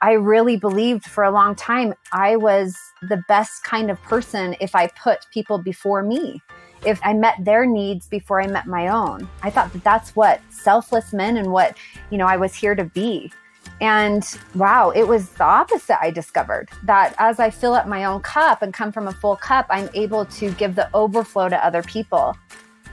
I really believed for a long time I was the best kind of person if I put people before me, if I met their needs before I met my own. I thought that that's what selfless men and what, I was here to be. And wow, it was the opposite. I discovered that as I fill up my own cup and come from a full cup, I'm able to give the overflow to other people.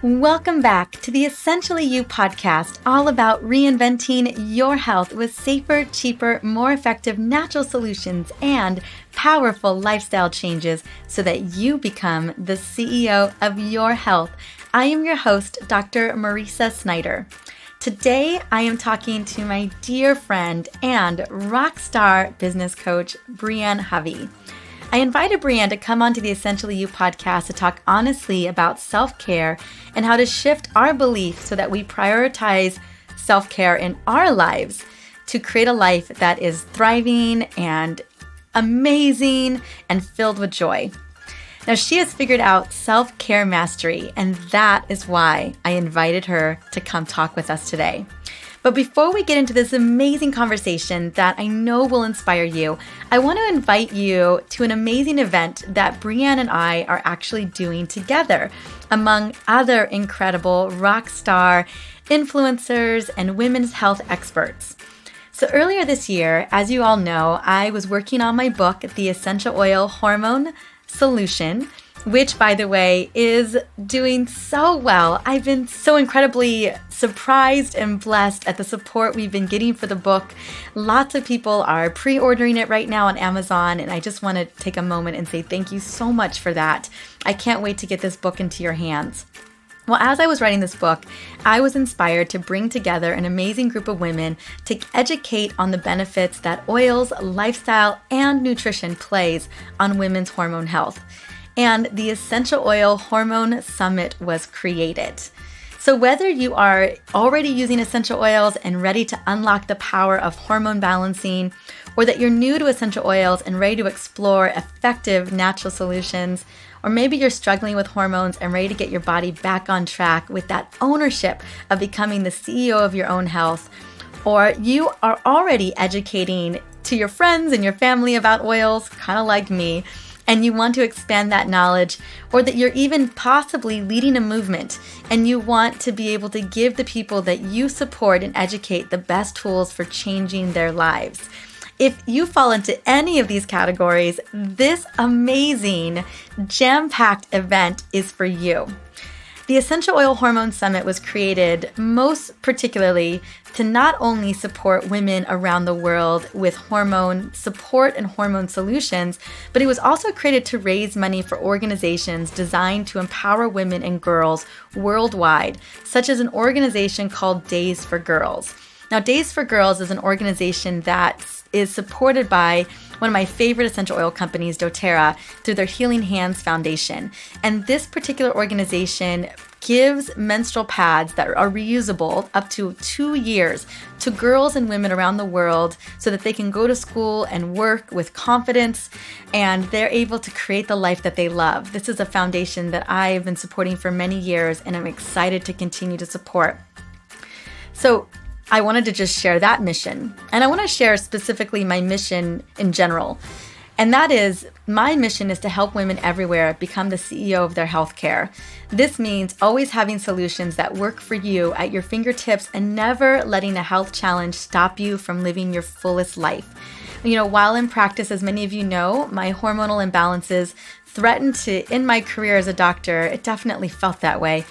Welcome back to the Essentially You podcast, all about reinventing your health with safer, cheaper, more effective natural solutions and powerful lifestyle changes so that you become the CEO of your health. I am your host, Dr. Marisa Snyder. Today, I am talking to my dear friend and rock star business coach, Brianne Hovey. I invited Brianne to come onto the Essentially You podcast to talk honestly about self-care and how to shift our beliefs so that we prioritize self-care in our lives to create a life that is thriving and amazing and filled with joy. Now, she has figured out self-care mastery, and that is why I invited her to come talk with us today. But before we get into this amazing conversation that I know will inspire you, I want to invite you to an amazing event that Brianne and I are actually doing together, among other incredible rock star influencers and women's health experts. So earlier this year, as you all know, I was working on my book, The Essential Oil Hormone Solution, which, by the way, is doing so well. I've been so incredibly surprised and blessed at the support we've been getting for the book. Lots of people are pre-ordering it right now on Amazon, and I just want to take a moment and say thank you so much for that. I can't wait to get this book into your hands. Well, as I was writing this book, I was inspired to bring together an amazing group of women to educate on the benefits that oils, lifestyle, and nutrition plays on women's hormone health. And the Essential Oil Hormone Summit was created. So whether you are already using essential oils and ready to unlock the power of hormone balancing, or that you're new to essential oils and ready to explore effective natural solutions, or maybe you're struggling with hormones and ready to get your body back on track with that ownership of becoming the CEO of your own health, or you are already educating to your friends and your family about oils, kind of like me, and you want to expand that knowledge, or that you're even possibly leading a movement and you want to be able to give the people that you support and educate the best tools for changing their lives. If you fall into any of these categories, this amazing, jam-packed event is for you. The Essential Oil Hormone Summit was created most particularly to not only support women around the world with hormone support and hormone solutions, but it was also created to raise money for organizations designed to empower women and girls worldwide, such as an organization called Days for Girls. Now, Days for Girls is an organization that is supported by one of my favorite essential oil companies, doTERRA, through their Healing Hands Foundation. And this particular organization gives menstrual pads that are reusable up to 2 years to girls and women around the world so that they can go to school and work with confidence and they're able to create the life that they love. This is a foundation that I've been supporting for many years and I'm excited to continue to support. So I wanted to just share that mission. And I want to share specifically my mission in general. And that is, my mission is to help women everywhere become the CEO of their healthcare. This means always having solutions that work for you at your fingertips and never letting a health challenge stop you from living your fullest life. While in practice, as many of you know, my hormonal imbalances threatened to end my career as a doctor. It definitely felt that way.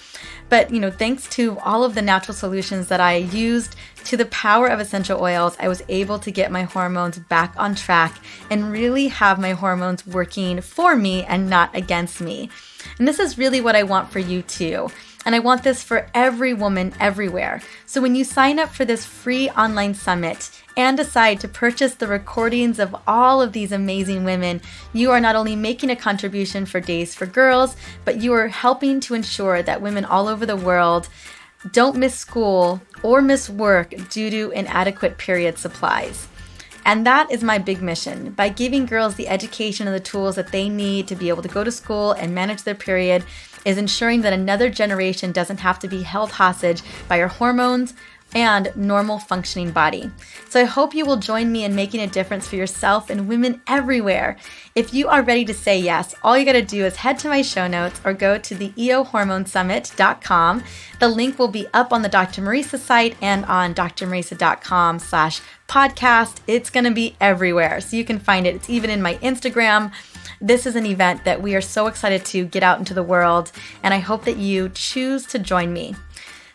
But, thanks to all of the natural solutions that I used, to the power of essential oils, I was able to get my hormones back on track and really have my hormones working for me and not against me. And this is really what I want for you too. And I want this for every woman everywhere. So when you sign up for this free online summit and decide to purchase the recordings of all of these amazing women, you are not only making a contribution for Days for Girls, but you are helping to ensure that women all over the world don't miss school or miss work due to inadequate period supplies. And that is my big mission. By giving girls the education and the tools that they need to be able to go to school and manage their period is ensuring that another generation doesn't have to be held hostage by our hormones, and normal functioning body. So I hope you will join me in making a difference for yourself and women everywhere. If you are ready to say yes, all you got to do is head to my show notes or go to the eohormonesummit.com. The link will be up on the Dr. Marisa site and on drmarisa.com/podcast. It's going to be everywhere, so you can find it. It's even in my Instagram. This is an event that we are so excited to get out into the world, and I hope that you choose to join me.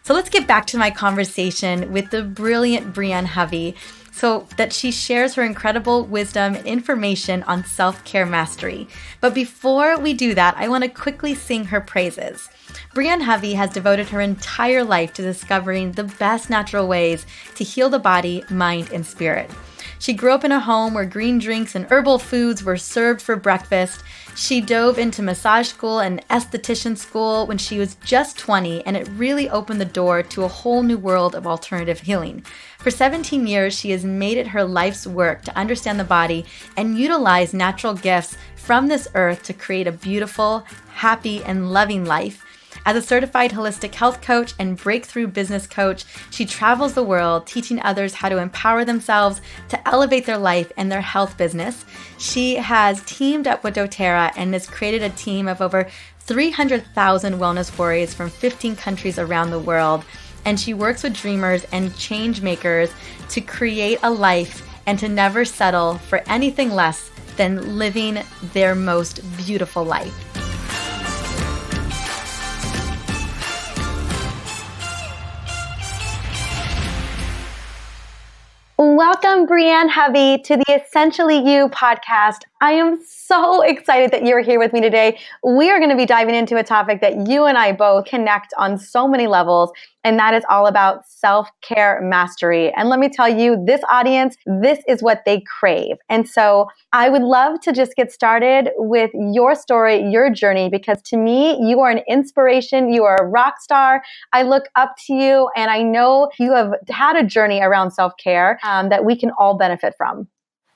So let's get back to my conversation with the brilliant Brianne Hovey so that she shares her incredible wisdom and information on self-care mastery. But before we do that, I want to quickly sing her praises. Brianne Hovey has devoted her entire life to discovering the best natural ways to heal the body, mind, and spirit. She grew up in a home where green drinks and herbal foods were served for breakfast. She dove into massage school and esthetician school when she was just 20, and it really opened the door to a whole new world of alternative healing. For 17 years, she has made it her life's work to understand the body and utilize natural gifts from this earth to create a beautiful, happy, and loving life. As a certified holistic health coach and breakthrough business coach, she travels the world teaching others how to empower themselves to elevate their life and their health business. She has teamed up with doTERRA and has created a team of over 300,000 wellness warriors from 15 countries around the world. And she works with dreamers and change makers to create a life and to never settle for anything less than living their most beautiful life. Welcome, Brianne Hovey, to the Essentially You podcast. I am so excited that you're here with me today. We are going to be diving into a topic that you and I both connect on so many levels, and that is all about self-care mastery. And let me tell you, this audience, this is what they crave. And so I would love to just get started with your story, your journey, because to me, you are an inspiration. You are a rock star. I look up to you, and I know you have had a journey around self-care that we can all benefit from.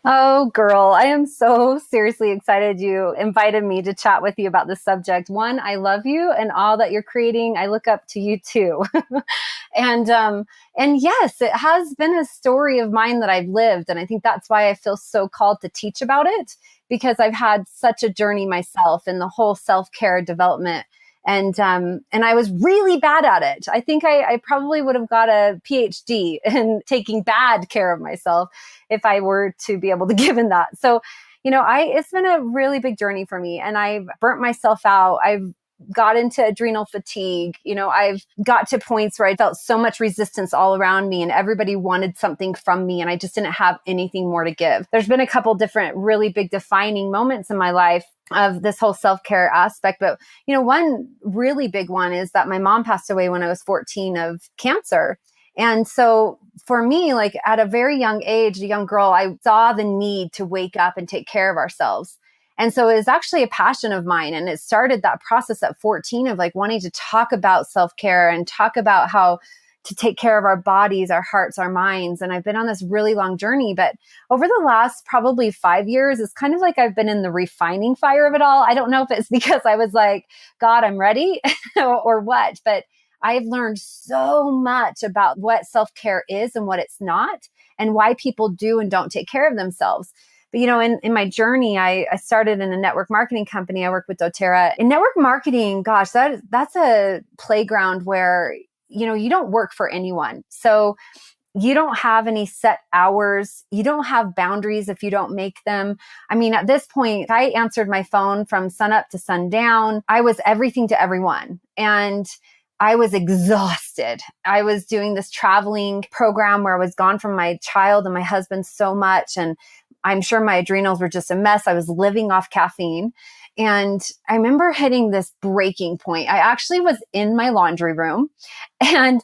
Oh, girl, I am so seriously excited you invited me to chat with you about this subject. One, I love you and all that you're creating. I look up to you too. And yes, it has been a story of mine that I've lived. And I think that's why I feel so called to teach about it, because I've had such a journey myself in the whole self-care development. And I was really bad at it. I think I probably would have got a PhD in taking bad care of myself if I were to be able to give in that. So, it's been a really big journey for me, and I've burnt myself out. I've got into adrenal fatigue. I've got to points where I felt so much resistance all around me and everybody wanted something from me and I just didn't have anything more to give. There's been a couple different really big defining moments in my life of this whole self-care aspect. But, one really big one is that my mom passed away when I was 14 of cancer. And so for me, like at a very young age, a young girl, I saw the need to wake up and take care of ourselves. And so it was actually a passion of mine. And it started that process at 14 of like wanting to talk about self-care and talk about how to take care of our bodies, our hearts, our minds. And I've been on this really long journey, but over the last probably 5 years, it's kind of like I've been in the refining fire of it all. I don't know if it's because I was like, God, I'm ready or what, but I've learned so much about what self-care is and what it's not and why people do and don't take care of themselves. But, in my journey, I started in a network marketing company. I work with doTERRA. In network marketing, gosh, that's a playground where, you don't work for anyone. So you don't have any set hours. You don't have boundaries if you don't make them. I mean, at this point, I answered my phone from sun up to sundown. I was everything to everyone. And I was exhausted. I was doing this traveling program where I was gone from my child and my husband so much. And I'm sure my adrenals were just a mess. I was living off caffeine. And I remember hitting this breaking point. I actually was in my laundry room and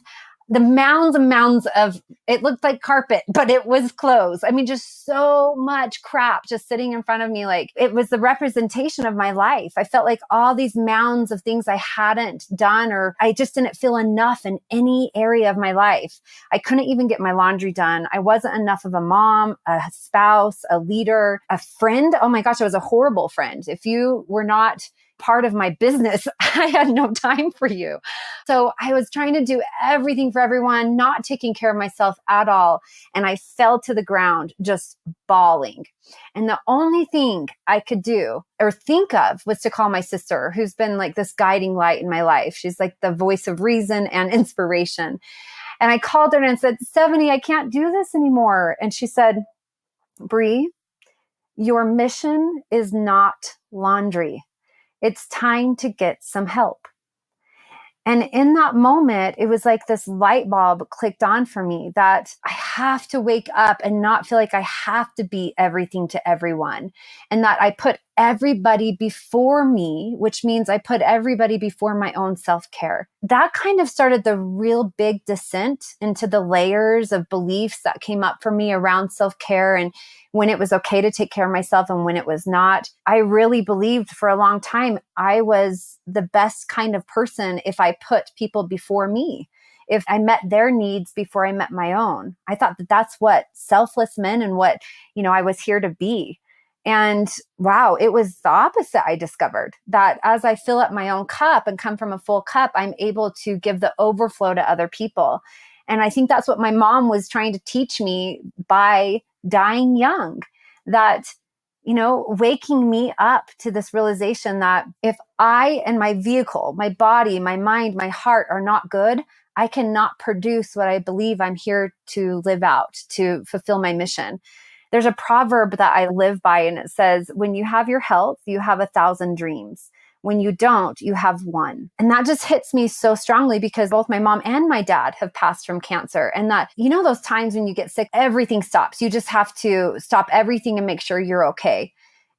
the mounds and mounds of, it looked like carpet, but it was clothes. I mean, just so much crap just sitting in front of me. Like it was the representation of my life. I felt like all these mounds of things I hadn't done, or I just didn't feel enough in any area of my life. I couldn't even get my laundry done. I wasn't enough of a mom, a spouse, a leader, a friend. Oh my gosh, I was a horrible friend. If you were not part of my business, I had no time for you. So I was trying to do everything for everyone, not taking care of myself at all. And I fell to the ground just bawling. And the only thing I could do or think of was to call my sister, who's been like this guiding light in my life. She's like the voice of reason and inspiration. And I called her and said, Stephanie, I can't do this anymore. And she said, Bree, your mission is not laundry. It's time to get some help. And in that moment, it was like this light bulb clicked on for me that I have to wake up and not feel like I have to be everything to everyone. And that I put everybody before me, which means I put everybody before my own self-care. That kind of started the real big descent into the layers of beliefs that came up for me around self-care and when it was okay to take care of myself and when it was not. I really believed for a long time I was the best kind of person if I put people before me, if I met their needs before I met my own. I thought that that's what selfless meant and what, I was here to be. And wow, it was the opposite. I discovered that as I fill up my own cup and come from a full cup, I'm able to give the overflow to other people. And I think that's what my mom was trying to teach me by dying young, that, waking me up to this realization that if I and my vehicle, my body, my mind, my heart are not good, I cannot produce what I believe I'm here to live out, to fulfill my mission. There's a proverb that I live by, and it says, when you have your health, you have 1,000 dreams. When you don't, you have one. And that just hits me so strongly because both my mom and my dad have passed from cancer. And that, those times when you get sick, everything stops. You just have to stop everything and make sure you're okay.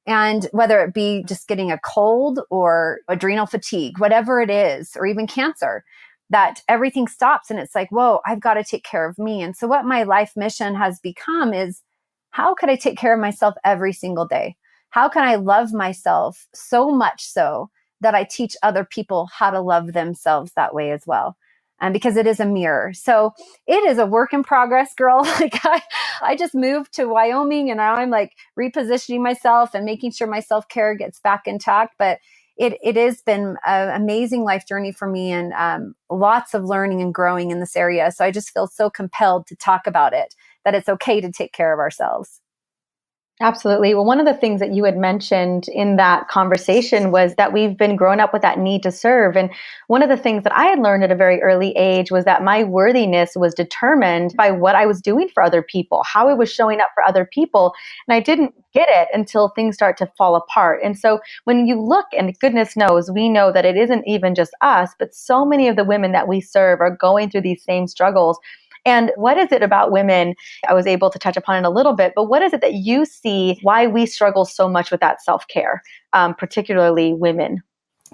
And whether it be just getting a cold or adrenal fatigue, whatever it is, or even cancer, that everything stops. And it's like, whoa, I've got to take care of me. And so what my life mission has become is, how could I take care of myself every single day? How can I love myself so much so that I teach other people how to love themselves that way as well? And because it is a mirror. So it is a work in progress, girl. Like I just moved to Wyoming and now I'm like repositioning myself and making sure my self-care gets back intact. But it has been an amazing life journey for me and lots of learning and growing in this area. So I just feel so compelled to talk about it, that it's okay to take care of ourselves. Absolutely. Well, one of the things that you had mentioned in that conversation was that we've been growing up with that need to serve. And one of the things that I had learned at a very early age was that my worthiness was determined by what I was doing for other people, how I was showing up for other people. And I didn't get it until things start to fall apart. And so when you look, and goodness knows, we know that it isn't even just us, but so many of the women that we serve are going through these same struggles. And what is it about women? I was able to touch upon it a little bit, but what is it that you see why we struggle so much with that self-care, particularly women?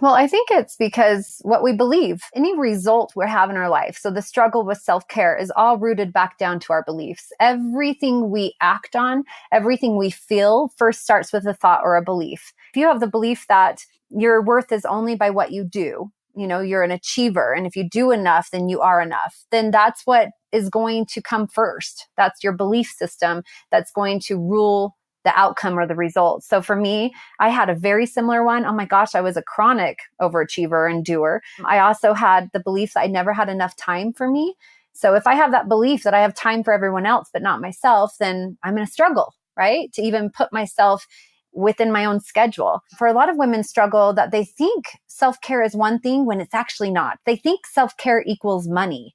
Well, I think it's because what we believe, any result we have in our life. So the struggle with self-care is all rooted back down to our beliefs. Everything we act on, everything we feel first starts with a thought or a belief. If you have the belief that your worth is only by what you do, you're an achiever. And if you do enough, then you are enough. Then that's what is going to come first. That's your belief system that's going to rule the outcome or the results. So for me, I had a very similar one. Oh my gosh, I was a chronic overachiever and doer. I also had the belief that I never had enough time for me. So if I have that belief that I have time for everyone else, but not myself, then I'm going to struggle, right? To even put myself within my own schedule. For a lot of women struggle that they think self-care is one thing when it's actually not. They think self-care equals money.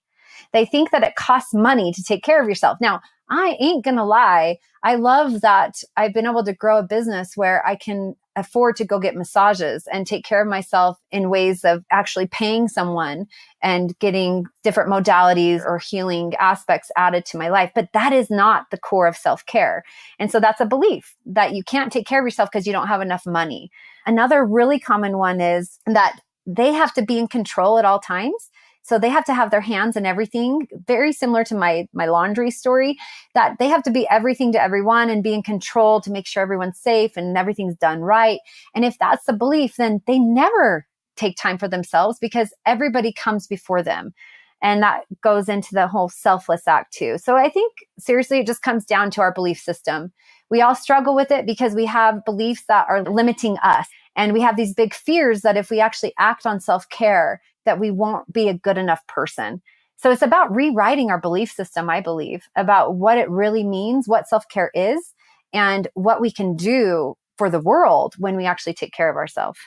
They think that it costs money to take care of yourself. Now, I ain't gonna lie. I love that I've been able to grow a business where I can afford to go get massages and take care of myself in ways of actually paying someone and getting different modalities or healing aspects added to my life. But that is not the core of self-care. And so that's a belief that you can't take care of yourself because you don't have enough money. Another really common one is that they have to be in control at all times. So they have to have their hands in everything, very similar to my laundry story, that they have to be everything to everyone and be in control to make sure everyone's safe and everything's done right. And if that's the belief, then they never take time for themselves because everybody comes before them. And that goes into the whole selfless act too. So I think seriously, it just comes down to our belief system. We all struggle with it because we have beliefs that are limiting us. And we have these big fears that if we actually act on self-care, that we won't be a good enough person. So it's about rewriting our belief system, I believe, about what it really means, what self-care is, and what we can do for the world when we actually take care of ourselves.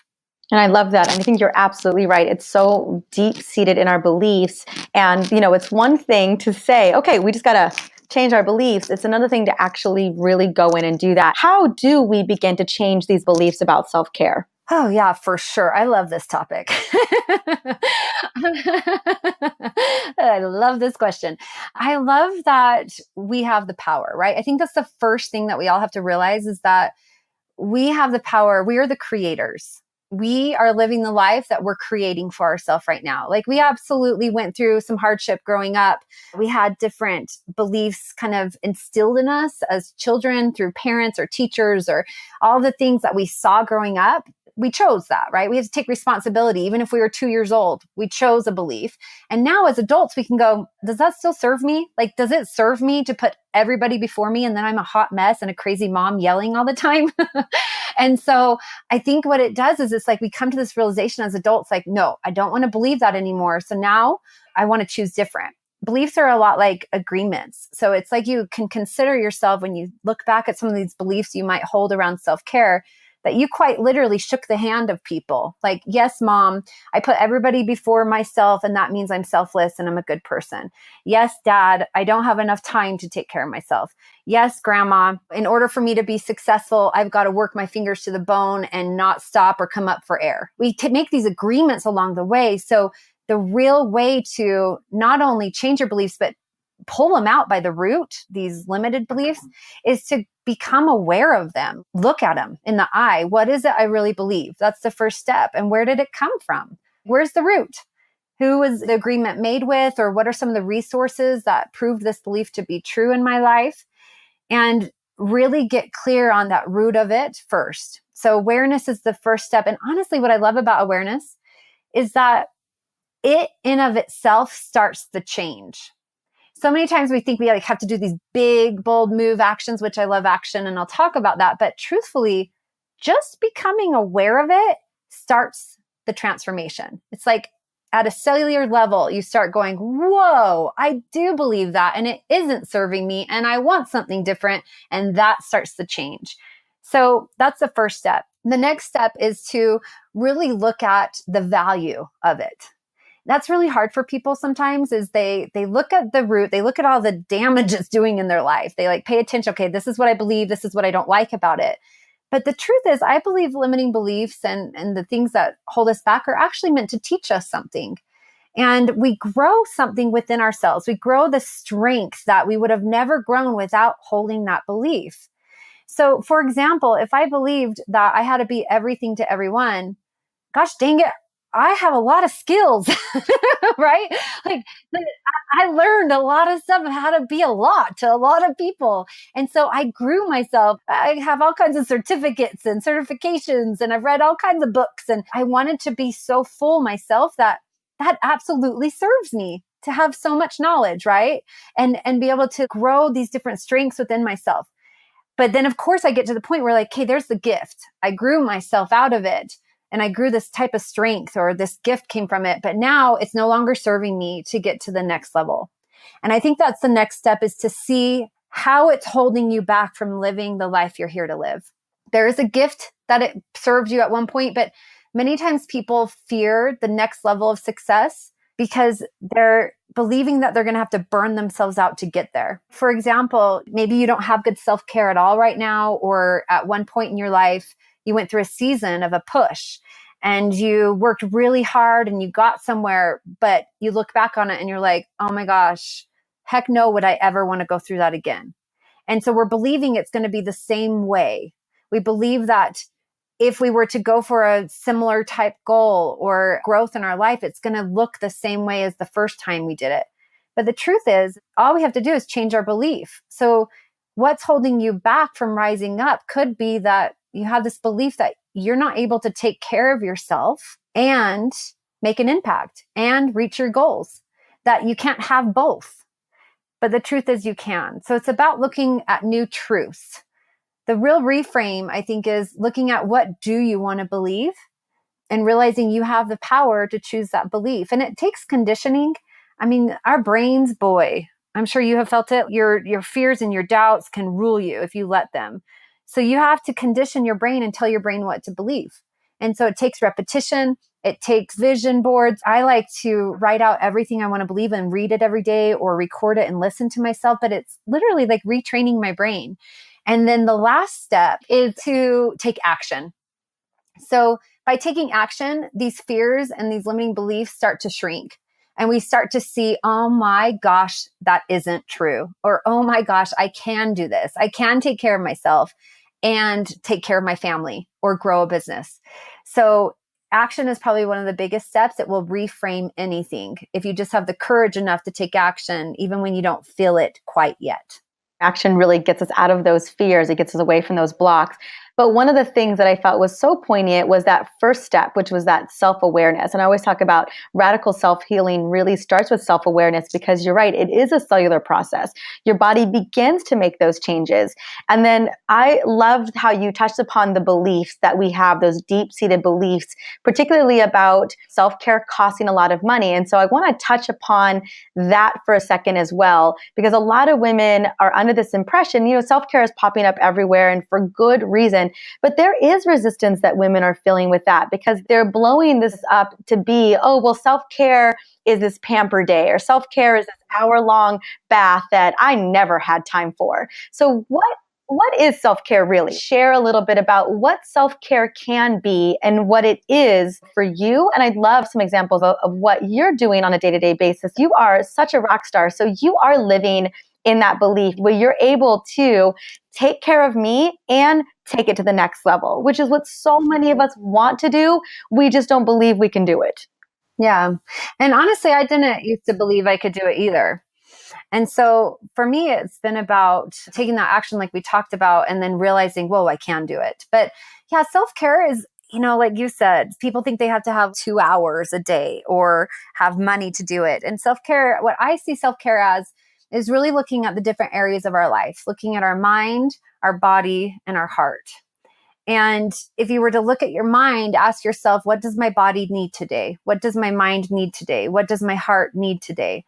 And I love that. And I think you're absolutely right. It's so deep seated in our beliefs. And, it's one thing to say, okay, we just got to change our beliefs. It's another thing to actually really go in and do that. How do we begin to change these beliefs about self-care? Oh, yeah, for sure. I love this topic. I love this question. I love that we have the power, right? I think that's the first thing that we all have to realize is that we have the power. We are the creators. We are living the life that we're creating for ourselves right now. Like we absolutely went through some hardship growing up. We had different beliefs kind of instilled in us as children through parents or teachers or all the things that we saw growing up. We chose that, right? We had to take responsibility. Even if we were 2 years old, we chose a belief. And now as adults, we can go, does that still serve me? Like, does it serve me to put everybody before me? And then I'm a hot mess and a crazy mom yelling all the time. And so I think what it does is it's like we come to this realization as adults, like, no, I don't want to believe that anymore. So now I want to choose different. Beliefs are a lot like agreements. So it's like you can consider yourself when you look back at some of these beliefs you might hold around self-care, that you quite literally shook the hand of people. Like, yes, mom, I put everybody before myself, and that means I'm selfless and I'm a good person. Yes, dad, I don't have enough time to take care of myself. Yes, grandma, in order for me to be successful, I've got to work my fingers to the bone and not stop or come up for air. We make these agreements along the way. So the real way to not only change your beliefs, but pull them out by the root, these limited beliefs, is to become aware of them. Look at them in the eye. What is it I really believe? That's the first step. And where did it come from? Where's the root? Who was the agreement made with? Or what are some of the resources that proved this belief to be true in my life? And really get clear on that root of it first. So awareness is the first step. And honestly, what I love about awareness is that it in of itself starts the change. So many times we think we have to do these big, bold move actions, which I love action, and I'll talk about that. But truthfully, just becoming aware of it starts the transformation. It's like at a cellular level, you start going, whoa, I do believe that, and it isn't serving me, and I want something different, and that starts the change. So that's the first step. The next step is to really look at the value of it. That's really hard for people sometimes is they look at the root, they look at all the damage it's doing in their life. They pay attention. Okay, this is what I believe. This is what I don't like about it. But the truth is, I believe limiting beliefs and the things that hold us back are actually meant to teach us something. And we grow something within ourselves. We grow the strength that we would have never grown without holding that belief. So for example, if I believed that I had to be everything to everyone, gosh dang it, I have a lot of skills, right? I learned a lot of stuff of how to be a lot to a lot of people. And so I grew myself. I have all kinds of certificates and certifications, and I've read all kinds of books. And I wanted to be so full myself that absolutely serves me to have so much knowledge, right? And be able to grow these different strengths within myself. But then, of course, I get to the point where okay, there's the gift. I grew myself out of it. And I grew this type of strength or this gift came from it. But now it's no longer serving me to get to the next level. And I think that's the next step is to see how it's holding you back from living the life you're here to live. There is a gift that it served you at one point, but many times people fear the next level of success because they're believing that they're going to have to burn themselves out to get there. For example, maybe you don't have good self-care at all right now, or at one point in your life, you went through a season of a push and you worked really hard and you got somewhere, but you look back on it and you're like, oh my gosh, heck no, would I ever want to go through that again? And so we're believing it's going to be the same way. We believe that if we were to go for a similar type goal or growth in our life, it's going to look the same way as the first time we did it. But the truth is, all we have to do is change our belief. So what's holding you back from rising up could be that you have this belief that you're not able to take care of yourself and make an impact and reach your goals, that you can't have both. But the truth is you can. So it's about looking at new truths. The real reframe, I think, is looking at what do you want to believe and realizing you have the power to choose that belief. And it takes conditioning. I mean, our brains, boy, I'm sure you have felt it. Your fears and your doubts can rule you if you let them. So you have to condition your brain and tell your brain what to believe. And so it takes repetition. It takes vision boards. I like to write out everything I want to believe and read it every day or record it and listen to myself. But it's literally like retraining my brain. And then the last step is to take action. So by taking action, these fears and these limiting beliefs start to shrink. And we start to see, oh my gosh, that isn't true. Or, oh my gosh, I can do this. I can take care of myself and take care of my family or grow a business. So action is probably one of the biggest steps. It will reframe anything if you just have the courage enough to take action, even when you don't feel it quite yet. Action really gets us out of those fears. It gets us away from those blocks. But one of the things that I felt was so poignant was that first step, which was that self-awareness. And I always talk about radical self-healing really starts with self-awareness, because you're right, it is a cellular process. Your body begins to make those changes. And then I loved how you touched upon the beliefs that we have, those deep-seated beliefs, particularly about self-care costing a lot of money. And so I want to touch upon that for a second as well, because a lot of women are under this impression, self-care is popping up everywhere and for good reason. But there is resistance that women are feeling with that, because they're blowing this up to be, oh, well, self-care is this pamper day, or self-care is this hour-long bath that I never had time for. So what is self-care really? Share a little bit about what self-care can be and what it is for you. And I'd love some examples of what you're doing on a day-to-day basis. You are such a rock star. So you are living in that belief where you're able to take care of me and take it to the next level, which is what so many of us want to do. We just don't believe we can do it. Yeah. And honestly, I didn't used to believe I could do it either. And so for me, it's been about taking that action like we talked about, and then realizing, whoa, I can do it. But yeah, self-care is, like you said, people think they have to have 2 hours a day or have money to do it. And self-care, what I see self-care as is really looking at the different areas of our life, looking at our mind, our body, and our heart. And if you were to look at your mind, ask yourself, what does my body need today? What does my mind need today? What does my heart need today?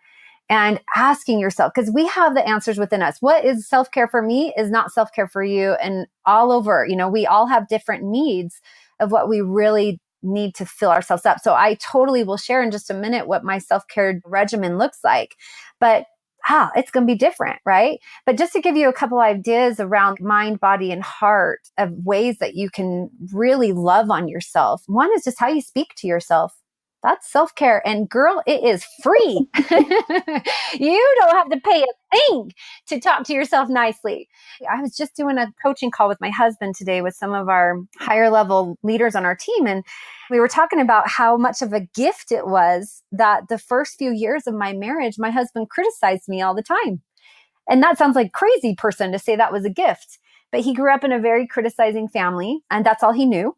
And asking yourself, because we have the answers within us. What is self-care for me is not self-care for you. And all over, we all have different needs of what we really need to fill ourselves up. So I totally will share in just a minute what my self-care regimen looks like. But it's going to be different, right? But just to give you a couple ideas around mind, body, and heart of ways that you can really love on yourself. One is just how you speak to yourself. That's self-care. And girl, it is free. You don't have to pay a thing to talk to yourself nicely. I was just doing a coaching call with my husband today with some of our higher level leaders on our team. And we were talking about how much of a gift it was that the first few years of my marriage, my husband criticized me all the time. And that sounds like a crazy person to say that was a gift. But he grew up in a very criticizing family, and that's all he knew.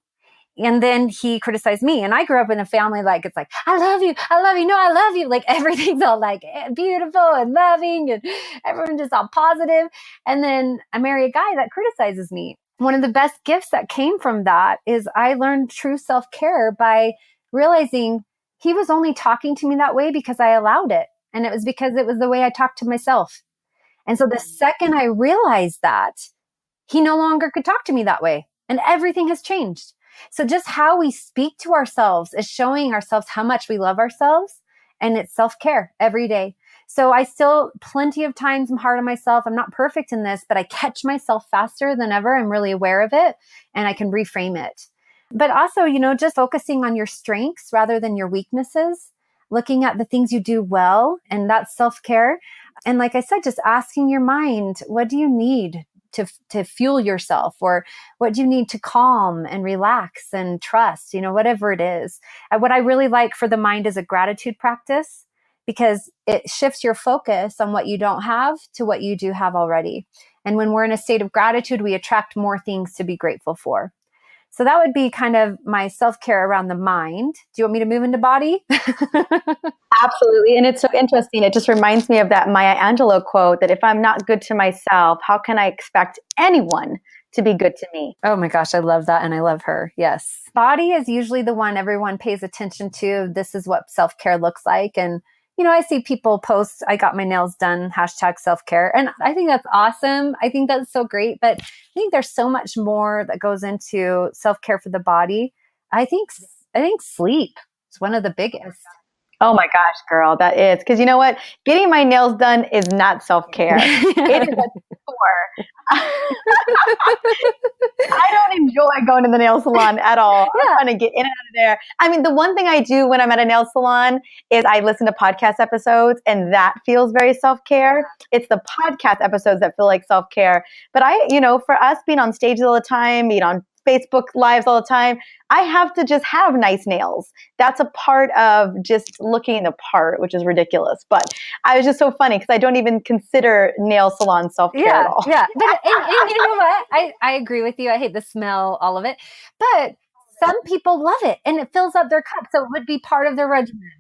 And then he criticized me. And I grew up in a family it's like, I love you. I love you. No, I love you. Like everything's all like beautiful and loving and everyone just all positive. And then I marry a guy that criticizes me. One of the best gifts that came from that is I learned true self-care by realizing he was only talking to me that way because I allowed it. And it was because it was the way I talked to myself. And so the second I realized that, he no longer could talk to me that way. And everything has changed. So just how we speak to ourselves is showing ourselves how much we love ourselves, and it's self-care every day. So I still plenty of times I'm hard on myself. I'm not perfect in this, but I catch myself faster than ever. I'm really aware of it and I can reframe it. But also, just focusing on your strengths rather than your weaknesses, looking at the things you do well, and that's self-care. And like I said, just asking your mind, what do you need to fuel yourself, or what do you need to calm and relax and trust, whatever it is. What I really like for the mind is a gratitude practice, because it shifts your focus on what you don't have to what you do have already. And when we're in a state of gratitude, we attract more things to be grateful for. So that would be kind of my self-care around the mind. Do you want me to move into body? Absolutely. And it's so interesting. It just reminds me of that Maya Angelou quote that if I'm not good to myself, how can I expect anyone to be good to me? Oh my gosh, I love that. And I love her. Yes. Body is usually the one everyone pays attention to. This is what self-care looks like. And, I see people post, I got my nails done, #self-care. And I think that's awesome. I think that's so great. But I think there's so much more that goes into self-care for the body. I think sleep is one of the biggest. Oh my gosh, girl, that is. Because you know what? Getting my nails done is not self-care. It is a chore. I don't enjoy going to the nail salon at all. I'm trying to get in and out of there. I mean, the one thing I do when I'm at a nail salon is I listen to podcast episodes, and that feels very self-care. It's the podcast episodes that feel like self-care. But for us being on stages all the time, being on Facebook lives all the time, I have to just have nice nails. That's a part of just looking the part, which is ridiculous. But I was just so funny because I don't even consider nail salon self-care at all. Yeah. But and you know what? I agree with you. I hate the smell, all of it. But some people love it and it fills up their cup. So it would be part of their regimen,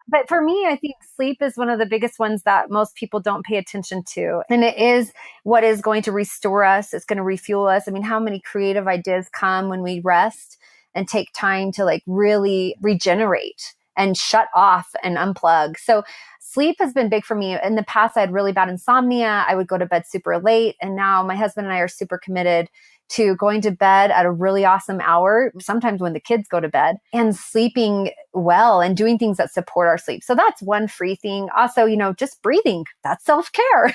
But for me, I think sleep is one of the biggest ones that most people don't pay attention to. And it is what is going to restore us. It's going to refuel us. I mean, how many creative ideas come when we rest and take time to really regenerate and shut off and unplug. So sleep has been big for me. In the past, I had really bad insomnia. I would go to bed super late. And now my husband and I are super committed to going to bed at a really awesome hour, sometimes when the kids go to bed, and sleeping well and doing things that support our sleep. So that's one free thing. Also, just breathing, that's self-care.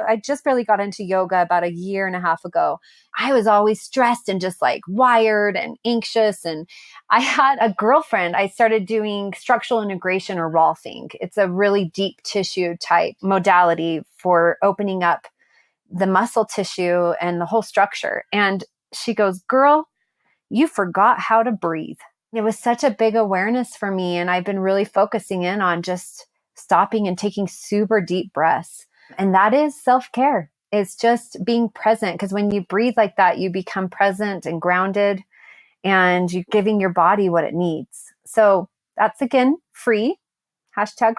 I just barely got into yoga about a year and a half ago. I was always stressed and just wired and anxious. And I had a girlfriend, I started doing structural integration, or rolfing. It's a really deep tissue type modality for opening up the muscle tissue and the whole structure. And she goes, "Girl, you forgot how to breathe." It was such a big awareness for me. And I've been really focusing in on just stopping and taking super deep breaths. And that is self-care. It's just being present. Because when you breathe like that, you become present and grounded, and you're giving your body what it needs. So that's, again, free.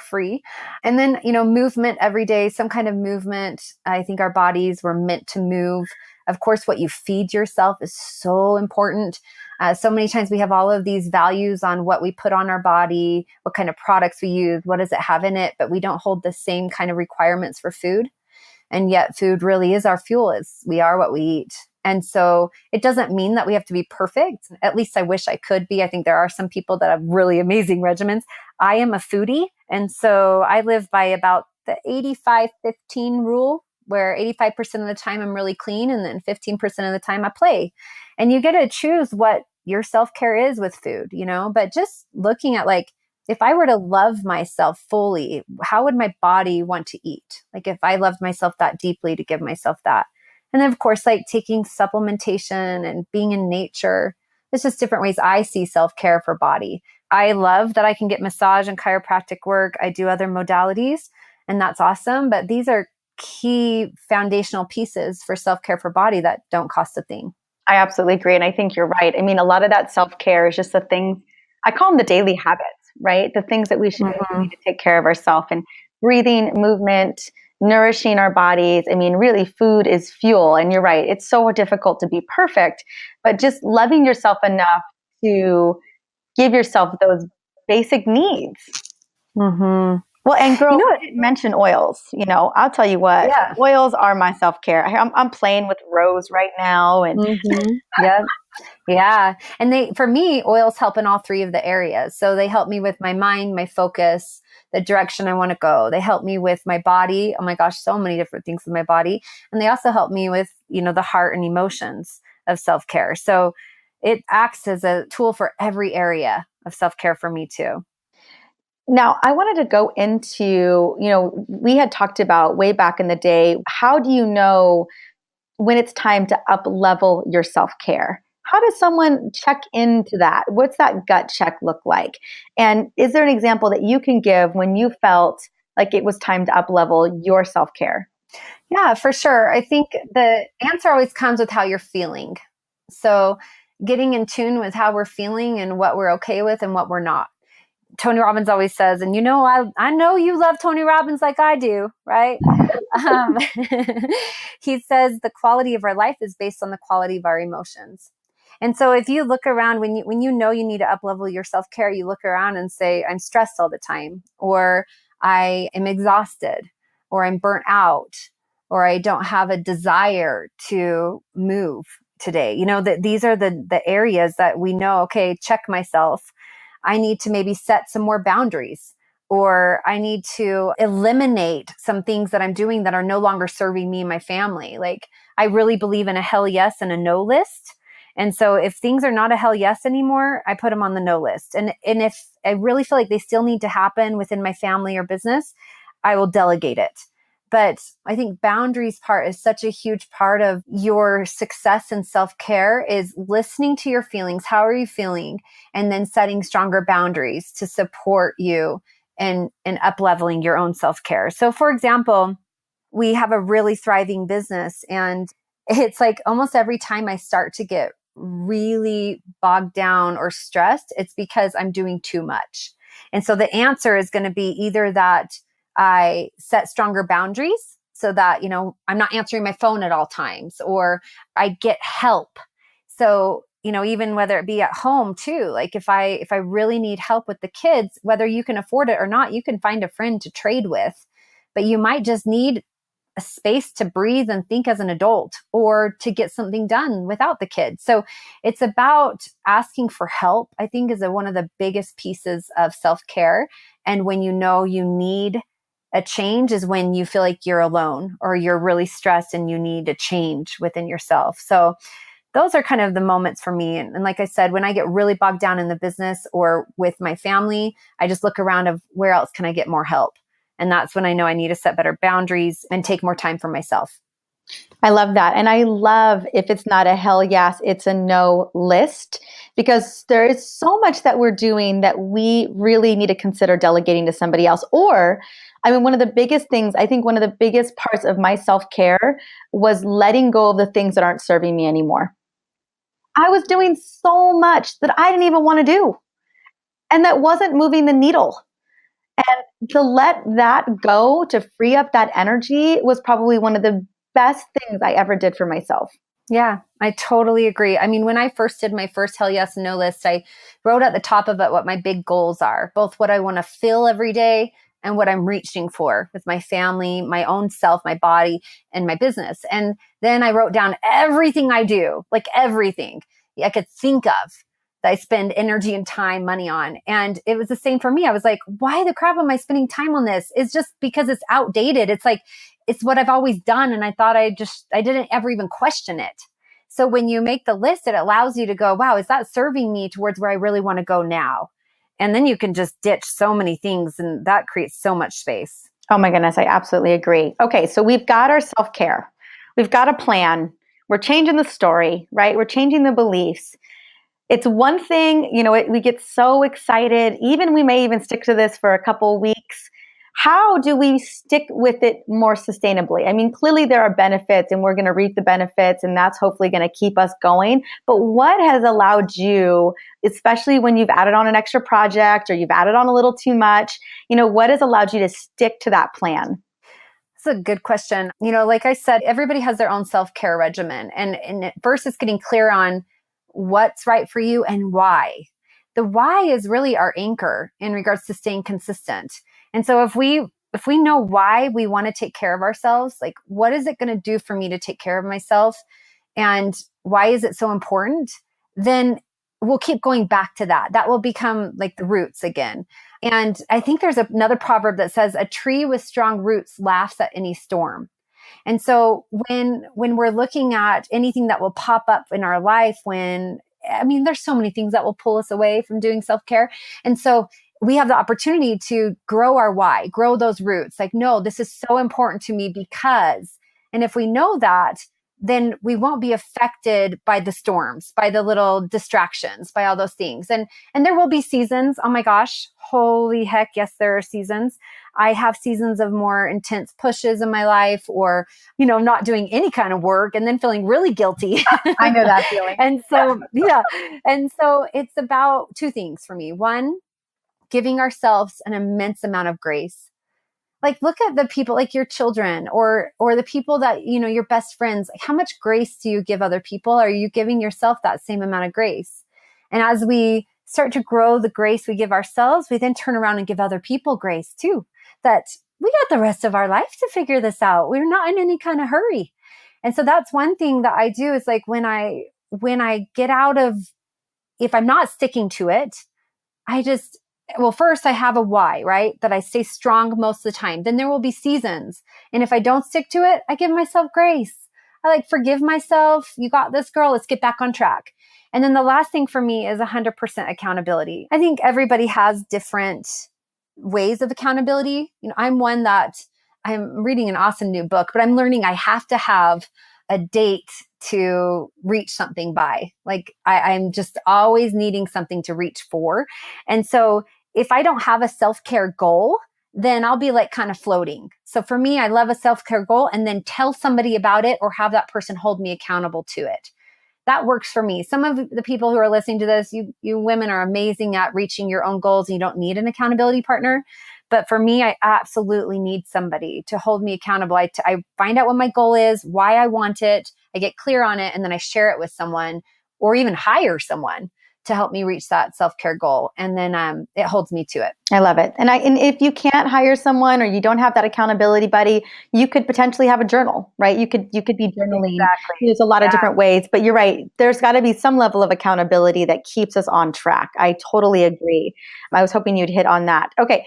#free. And then, movement every day, some kind of movement. I think our bodies were meant to move. Of course, what you feed yourself is so important. So many times we have all of these values on what we put on our body, what kind of products we use, what does it have in it, but we don't hold the same kind of requirements for food. And yet food really is our fuel. We are what we eat. And so it doesn't mean that we have to be perfect. At least I wish I could be. I think there are some people that have really amazing regimens. I am a foodie. And so I live by about the 85-15 rule, where 85% of the time I'm really clean, and then 15% of the time I play. And you get to choose what your self-care is with food, but just looking at if I were to love myself fully, how would my body want to eat? If I loved myself that deeply, to give myself that. And then, of course, taking supplementation and being in nature. It's just different ways I see self-care for body. I love that I can get massage and chiropractic work. I do other modalities, and that's awesome. But these are key foundational pieces for self-care for body that don't cost a thing. I absolutely agree. And I think you're right. I mean, a lot of that self-care is just the things, I call them the daily habits, right? The things that we should do to take care of ourselves, and breathing, movement, nourishing our bodies. I mean, really, food is fuel. And you're right. It's so difficult to be perfect, but just loving yourself enough to give yourself those basic needs. Mm-hmm. Well, and girl, I didn't mention oils. I'll tell you what, oils are my self-care. I'm playing with Rose right now. And Yep. Yeah. And for me, oils help in all three of the areas. So they help me with my mind, my focus, the direction I want to go. They help me with my body. Oh my gosh, so many different things with my body. And they also help me with, the heart and emotions of self-care. So it acts as a tool for every area of self-care for me too. Now, I wanted to go into, we had talked about way back in the day, how do you know when it's time to up-level your self-care? How does someone check into that? What's that gut check look like? And is there an example that you can give when you felt like it was time to up-level your self-care? Yeah, for sure. I think the answer always comes with how you're feeling. So getting in tune with how we're feeling and what we're okay with and what we're not. Tony Robbins always says, and I know you love Tony Robbins like I do, right? Um, he says the quality of our life is based on the quality of our emotions. And so if you look around, when you know you need to up-level your self-care, you look around and say, I'm stressed all the time, or I am exhausted, or I'm burnt out, or I don't have a desire to move today. That these are the areas that we know, okay, check myself. I need to maybe set some more boundaries, or I need to eliminate some things that I'm doing that are no longer serving me and my family. Like, I really believe in a hell yes and a no list. And so if things are not a hell yes anymore, I put them on the no list. And if I really feel like they still need to happen within my family or business, I will delegate it. But I think boundaries part is such a huge part of your success and self-care, is listening to your feelings. How are you feeling? And then setting stronger boundaries to support you in up-leveling your own self-care. So for example, we have a really thriving business, and it's like almost every time I start to get really bogged down or stressed, it's because I'm doing too much. And so the answer is going to be either that I set stronger boundaries so that, I'm not answering my phone at all times, or I get help. So, even whether it be at home too, like if I really need help with the kids, whether you can afford it or not, you can find a friend to trade with, but you might just need a space to breathe and think as an adult, or to get something done without the kids. So it's about asking for help, I think, is one of the biggest pieces of self-care. And when you know you need a change is when you feel like you're alone, or you're really stressed and you need a change within yourself. So those are kind of the moments for me. And like I said, when I get really bogged down in the business or with my family, I just look around of where else can I get more help? And that's when I know I need to set better boundaries and take more time for myself. I love that. And I love, if it's not a hell yes, it's a no list, because there is so much that we're doing that we really need to consider delegating to somebody else. Or, one of the biggest things, I think one of the biggest parts of my self-care was letting go of the things that aren't serving me anymore. I was doing so much that I didn't even want to do, and that wasn't moving the needle. And to let that go, to free up that energy, was probably one of the best things I ever did for myself. Yeah, I totally agree. When I first did my first hell yes and no list, I wrote at the top of it what my big goals are, both what I want to feel every day and what I'm reaching for with my family, my own self, my body, and my business. And then I wrote down everything I do, like everything I could think of that I spend energy and time, money on. And it was the same for me. I was like, why the crap am I spending time on this? It's just because it's outdated. It's like, it's what I've always done. And I thought I didn't ever even question it. So when you make the list, it allows you to go, wow, is that serving me towards where I really want to go now? And then you can just ditch so many things, and that creates so much space. Oh my goodness, I absolutely agree. Okay, so we've got our self-care. We've got a plan. We're changing the story, right? We're changing the beliefs. It's one thing, we get so excited. Even we may even stick to this for a couple of weeks. How do we stick with it more sustainably? Clearly there are benefits, and we're going to reap the benefits, and that's hopefully going to keep us going. But what has allowed you, especially when you've added on an extra project or you've added on a little too much, what has allowed you to stick to that plan? That's a good question. Like I said, everybody has their own self-care regimen. And first it's getting clear on what's right for you and why. The why is really our anchor in regards to staying consistent. And so if we know why we want to take care of ourselves, like what is it going to do for me to take care of myself, and why is it so important, then we'll keep going back to that. That will become like the roots again. And I think there's another proverb that says, a tree with strong roots laughs at any storm. And so when we're looking at anything that will pop up in our life, there's so many things that will pull us away from doing self-care. And so we have the opportunity to grow our why, grow those roots. Like, no, this is so important to me because, and if we know that, then we won't be affected by the storms, by the little distractions, by all those things. And there will be seasons. Oh my gosh, holy heck, yes, there are seasons. I have seasons of more intense pushes in my life, or, not doing any kind of work and then feeling really guilty. I know that feeling. And so, yeah. And so it's about two things for me. One, giving ourselves an immense amount of grace. Like, look at the people, like your children or the people that, your best friends. Like, how much grace do you give other people? Are you giving yourself that same amount of grace? And as we start to grow the grace we give ourselves, we then turn around and give other people grace too. That we got the rest of our life to figure this out. We're not in any kind of hurry. And so that's one thing that I do is like when I get out of, if I'm not sticking to it, first I have a why, right? That I stay strong most of the time. Then there will be seasons. And if I don't stick to it, I give myself grace. I forgive myself. You got this, girl. Let's get back on track. And then the last thing for me is 100% accountability. I think everybody has different ways of accountability. I'm one that I'm reading an awesome new book, but I'm learning I have to have a date to reach something by. I'm just always needing something to reach for. And so if I don't have a self-care goal, then I'll be kind of floating. So for me, I love a self-care goal and then tell somebody about it or have that person hold me accountable to it. That works for me. Some of the people who are listening to this, you women are amazing at reaching your own goals and you don't need an accountability partner. But for me, I absolutely need somebody to hold me accountable. I find out what my goal is, why I want it. I get clear on it, and then I share it with someone or even hire someone to help me reach that self-care goal. And then it holds me to it. I love it. And if you can't hire someone or you don't have that accountability buddy, you could potentially have a journal, right? You could be journaling. Exactly. There's a lot of different ways, but you're right. There's got to be some level of accountability that keeps us on track. I totally agree. I was hoping you'd hit on that. Okay.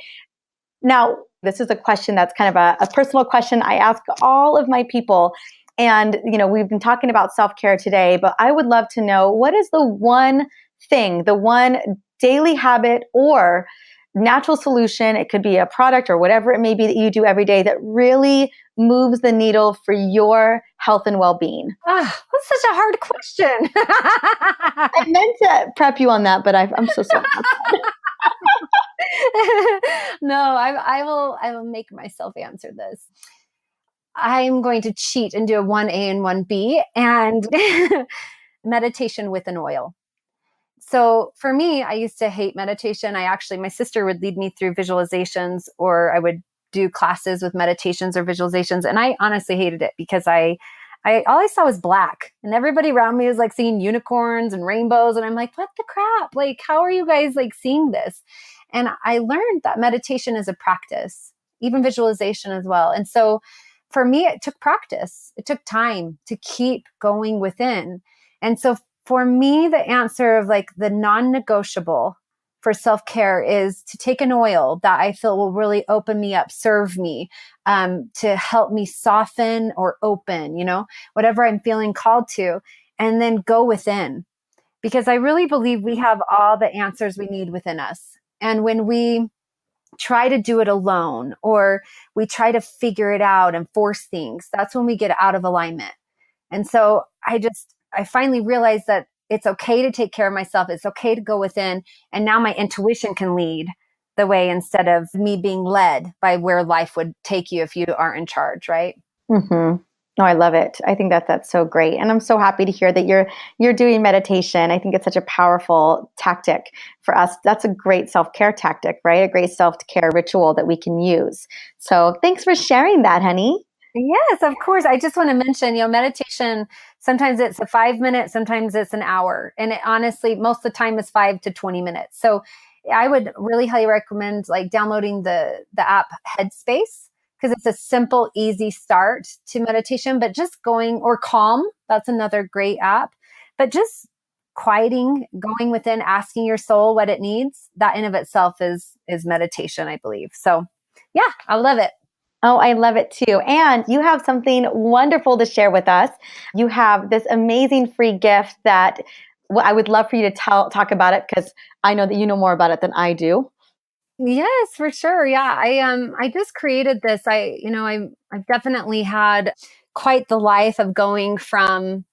Now, this is a question that's kind of a personal question I ask all of my people. And, we've been talking about self-care today, but I would love to know, what is the one thing, the one daily habit or natural solution, it could be a product or whatever it may be that you do every day that really moves the needle for your health and well-being? That's such a hard question. I meant to prep you on that, but I'm so sorry. No, I will make myself answer this. I'm going to cheat and do a 1A and 1B and meditation with an oil. So for me, I used to hate meditation. My sister would lead me through visualizations, or I would do classes with meditations or visualizations. And I honestly hated it because I all I saw was black, and everybody around me was seeing unicorns and rainbows. And I'm like, what the crap? How are you guys seeing this? And I learned that meditation is a practice, even visualization as well. And so for me, it took practice. It took time to keep going within. And so for me, the answer of the non-negotiable for self-care is to take an oil that I feel will really open me up, serve me, to help me soften or open, whatever I'm feeling called to, and then go within. Because I really believe we have all the answers we need within us. And when we try to do it alone, or we try to figure it out and force things, that's when we get out of alignment. And so I finally realized that it's okay to take care of myself. It's okay to go within. And now my intuition can lead the way instead of me being led by where life would take you if you aren't in charge, right? Mm-hmm. No, I love it. I think that's so great. And I'm so happy to hear that you're doing meditation. I think it's such a powerful tactic for us. That's a great self-care tactic, right? A great self-care ritual that we can use. So thanks for sharing that, honey. Yes, of course. I just want to mention, meditation, sometimes it's a 5 minutes, sometimes it's an hour. And it honestly, most of the time is 5 to 20 minutes. So I would really highly recommend downloading the app Headspace, because it's a simple, easy start to meditation. But just going, or Calm, that's another great app. But just quieting, going within, asking your soul what it needs, that in of itself is meditation, I believe. So yeah, I love it. Oh, I love it too. And you have something wonderful to share with us. You have this amazing free gift that I would love for you to talk about it, because I know that you know more about it than I do. Yes, for sure. Yeah. I just created this. I've definitely had quite the life of going from,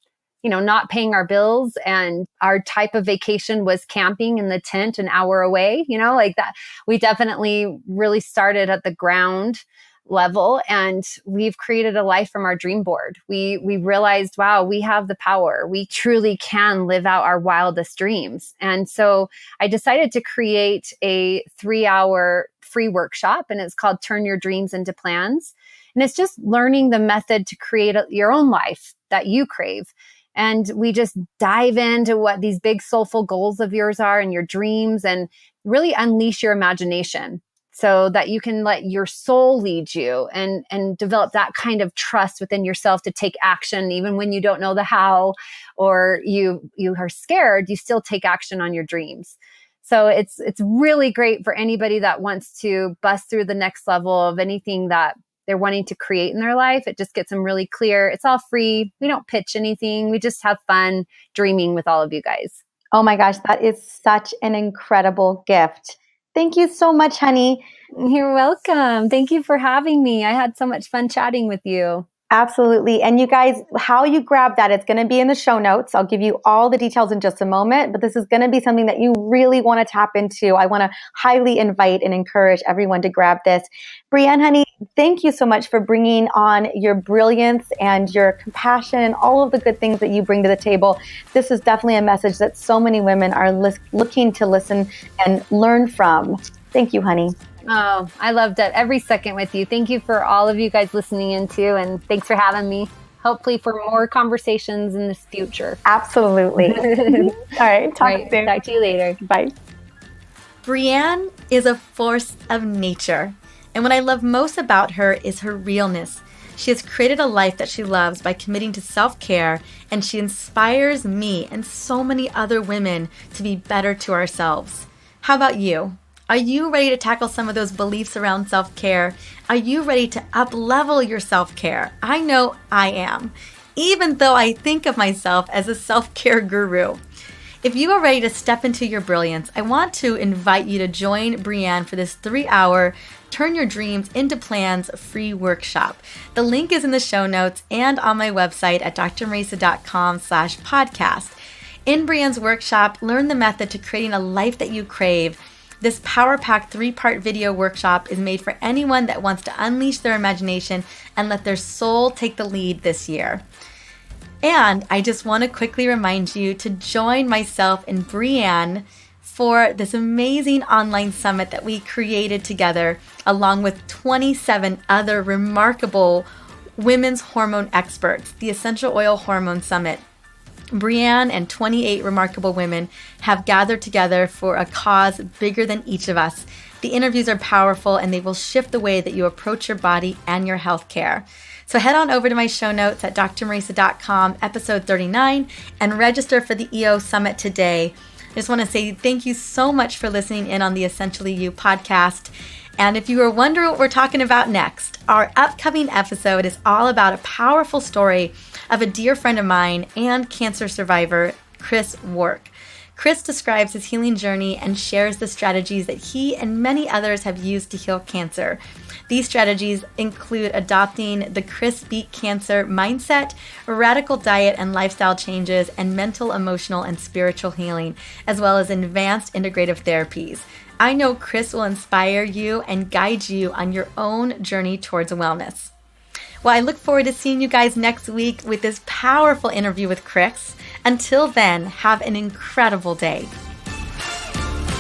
not paying our bills, and our type of vacation was camping in the tent an hour away, like that. We definitely really started at the ground level, and we've created a life from our dream board. We realized, wow, we have the power. We truly can live out our wildest dreams. And so I decided to create a 3-hour free workshop, and it's called Turn Your Dreams into Plans. And it's just learning the method to create your own life that you crave. And we just dive into what these big soulful goals of yours are and your dreams, and really unleash your imagination so that you can let your soul lead you, and develop that kind of trust within yourself to take action, even when you don't know the how, or you are scared, you still take action on your dreams. So it's really great for anybody that wants to bust through the next level of anything that they're wanting to create in their life. It just gets them really clear. It's all free. We don't pitch anything. We just have fun dreaming with all of you guys. Oh my gosh, that is such an incredible gift. Thank you so much, honey. You're welcome. Thank you for having me. I had so much fun chatting with you. Absolutely. And you guys, how you grab that, it's going to be in the show notes. I'll give you all the details in just a moment, but this is going to be something that you really want to tap into. I want to highly invite and encourage everyone to grab this. Brianne, honey, thank you so much for bringing on your brilliance and your compassion and all of the good things that you bring to the table. This is definitely a message that so many women are looking to listen and learn from. Thank you, honey. Oh, I loved it every second with you. Thank you for all of you guys listening in too. And thanks for having me. Hopefully for more conversations in the future. Absolutely. All right. Talk soon. Talk to you later. Bye. Brianne is a force of nature. And what I love most about her is her realness. She has created a life that she loves by committing to self-care, and she inspires me and so many other women to be better to ourselves. How about you? Are you ready to tackle some of those beliefs around self-care? Are you ready to up-level your self-care? I know I am, even though I think of myself as a self-care guru. If you are ready to step into your brilliance, I want to invite you to join Brianne for this 3-hour Turn Your Dreams into Plans free workshop. The link is in the show notes and on my website at drmarisa.com/podcast. In Brianne's workshop, learn the method to creating a life that you crave. This power-packed 3-part video workshop is made for anyone that wants to unleash their imagination and let their soul take the lead this year. And I just want to quickly remind you to join myself and Brianne for this amazing online summit that we created together, along with 27 other remarkable women's hormone experts, the Essential Oil Hormone Summit. Brianne and 28 remarkable women have gathered together for a cause bigger than each of us. The interviews are powerful, and they will shift the way that you approach your body and your health care. So head on over to my show notes at drmarisa.com, episode 39, and register for the EO Summit today. I just want to say thank you so much for listening in on the Essentially You podcast. And if you are wondering what we're talking about next, our upcoming episode is all about a powerful story of a dear friend of mine and cancer survivor, Chris Wark. Chris describes his healing journey and shares the strategies that he and many others have used to heal cancer. These strategies include adopting the Chris Beat Cancer mindset, a radical diet and lifestyle changes, and mental, emotional, and spiritual healing, as well as advanced integrative therapies. I know Chris will inspire you and guide you on your own journey towards wellness. Well, I look forward to seeing you guys next week with this powerful interview with Chris. Until then, have an incredible day.